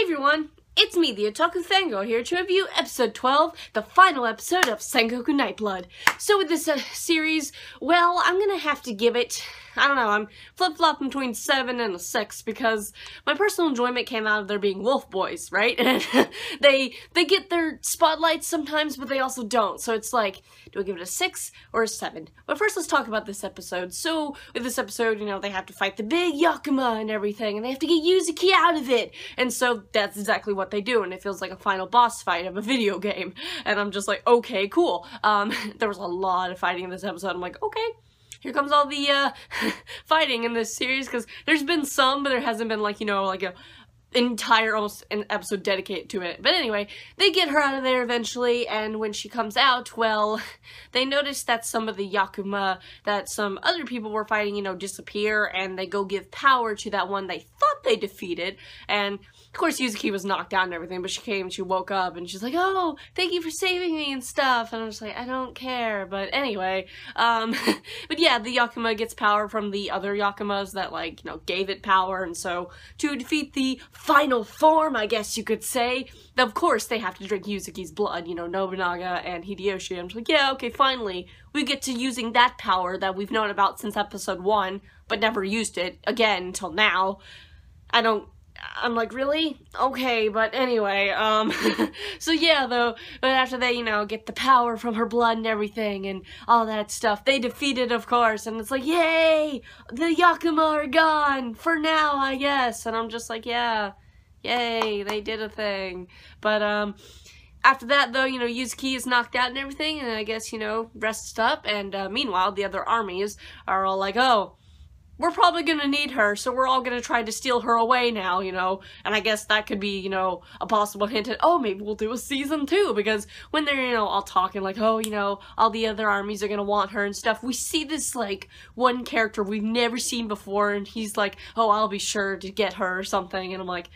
everyone, it's me, the Otaku Fango, here to review episode 12, the final episode of Sengoku Nightblood. So with this series, well, I'm gonna have to give it, I don't know, I'm flip-flopping between 7 and a 6 because my personal enjoyment came out of there being wolf boys, right? And they get their spotlights sometimes, but they also don't. So it's like, do I give it a 6 or a 7? But first, let's talk about this episode. So with this episode, you know, they have to fight the big Yakuma and everything, and they have to get Yuzuki out of it. And so that's exactly what they do, and it feels like a final boss fight of a video game. And I'm just like, okay, cool. There was a lot of fighting in this episode. I'm like, okay. Here comes all the fighting in this series, because there's been some, but there hasn't been, like, you know, like a entire, almost an episode dedicated to it. But anyway, they get her out of there eventually, and when she comes out, well, they notice that some of the Yakuma that some other people were fighting, you know, disappear, and they go give power to that one they thought they defeated, and of course Yuzuki was knocked out and everything, but she came, she woke up, and she's like, oh, thank you for saving me and stuff, and I'm just like, I don't care, but anyway, but yeah, the Yakuma gets power from the other Yakumas that, like, you know, gave it power, and so to defeat the final form, I guess you could say, of course they have to drink Yuzuki's blood, you know, Nobunaga and Hideyoshi. I'm just like, yeah, okay, finally, we get to using that power that we've known about since episode 1, but never used it again until now. I'm like, really? Okay, but anyway, so yeah, though, but after they, you know, get the power from her blood and everything, and all that stuff, they defeat it, of course, and it's like, yay! The Yakuma are gone! For now, I guess! And I'm just like, yeah, yay, they did a thing. But, after that, though, you know, Yuzuki is knocked out and everything, and I guess, you know, rests up, and, meanwhile, the other armies are all like, oh, we're probably gonna need her, so we're all gonna try to steal her away now, you know, and I guess that could be, you know, a possible hint at, oh, maybe we'll do a season 2, because when they're, you know, all talking like, oh, you know, all the other armies are gonna want her and stuff, we see this, like, one character we've never seen before, and he's like, oh, I'll be sure to get her or something, and I'm like,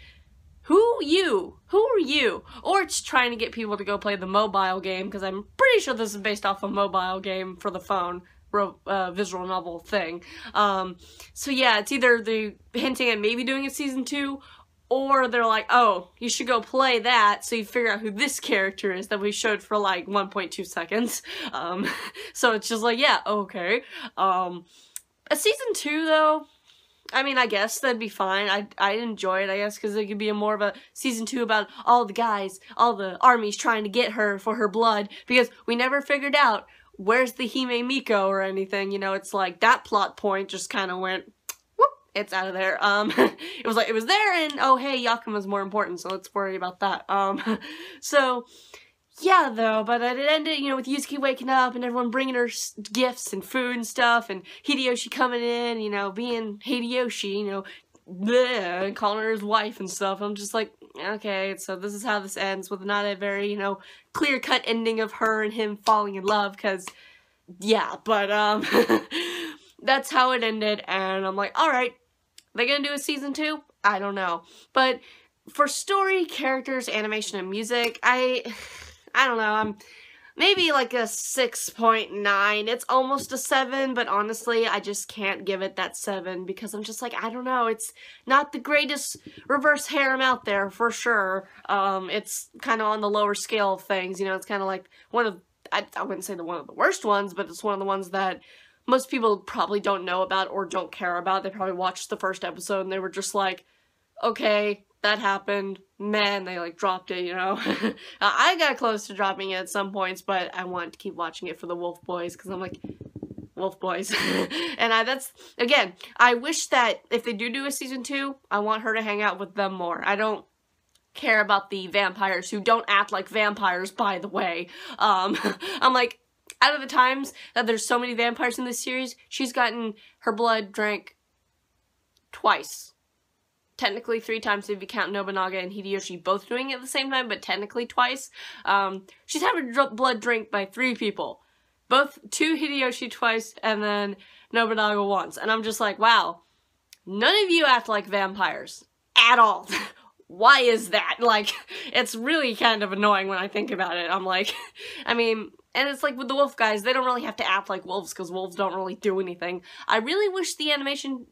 who you? Who are you? Or it's trying to get people to go play the mobile game, because I'm pretty sure this is based off a mobile game for the phone. Visual novel thing. So yeah, it's either the hinting at maybe doing a season 2, or they're like, oh, you should go play that so you figure out who this character is that we showed for like 1.2 seconds. So it's just like, yeah, okay. A season 2 though, I mean, I guess that'd be fine. I'd enjoy it, I guess, because it could be more of a season 2 about all the guys, all the armies trying to get her for her blood, because we never figured out where's the Hime Miko or anything, you know, it's like that plot point just kind of went, whoop, it's out of there. It was like, it was there, and oh, hey, Yakuma's more important, so let's worry about that. So, yeah, though, but it ended, you know, with Yuzuki waking up and everyone bringing her gifts and food and stuff, and Hideyoshi coming in, you know, being Hideyoshi, you know, bleh, and calling her his wife and stuff. I'm just like, okay, so this is how this ends, with not a very, you know, clear-cut ending of her and him falling in love, because, yeah, but, that's how it ended, and I'm like, alright, they gonna do a season 2? I don't know. But for story, characters, animation, and music, I don't know, I'm maybe like a 6.9. It's almost a 7, but honestly, I just can't give it that 7 because I'm just like, I don't know, it's not the greatest reverse harem out there, for sure. It's kind of on the lower scale of things, you know, it's kind of like one of, I wouldn't say one of the worst ones, but it's one of the ones that most people probably don't know about or don't care about. They probably watched the first episode and they were just like, okay, that happened, man, they like dropped it, you know. I got close to dropping it at some points, but I wanted to keep watching it for the Wolf Boys, because I'm like, Wolf Boys. And that's, again, I wish that if they do a season 2, I want her to hang out with them more. I don't care about the vampires who don't act like vampires, by the way. I'm like, out of the times that there's so many vampires in this series, she's gotten her blood drank twice. Technically 3 times if you count Nobunaga and Hideyoshi both doing it at the same time, but technically twice. She's had her blood drank by 3 people. Both 2 Hideyoshi twice, and then Nobunaga once. And I'm just like, wow, none of you act like vampires. At all. Why is that? Like, it's really kind of annoying when I think about it. I'm like, I mean, and it's like with the wolf guys, they don't really have to act like wolves, because wolves don't really do anything. I really wish the animation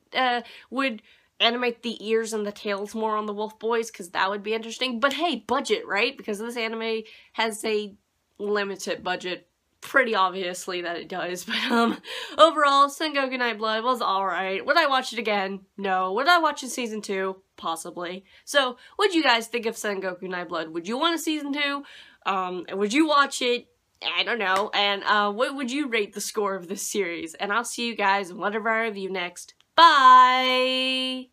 would animate the ears and the tails more on the wolf boys, because that would be interesting. But hey, budget, right? Because this anime has a limited budget. Pretty obviously that it does. But overall, Sengoku Nightblood was alright. Would I watch it again? No. Would I watch it season 2? Possibly. So, what'd you guys think of Sengoku Nightblood? Would you want a season 2? Would you watch it? I don't know. And what would you rate the score of this series? And I'll see you guys in whatever I review next. Bye!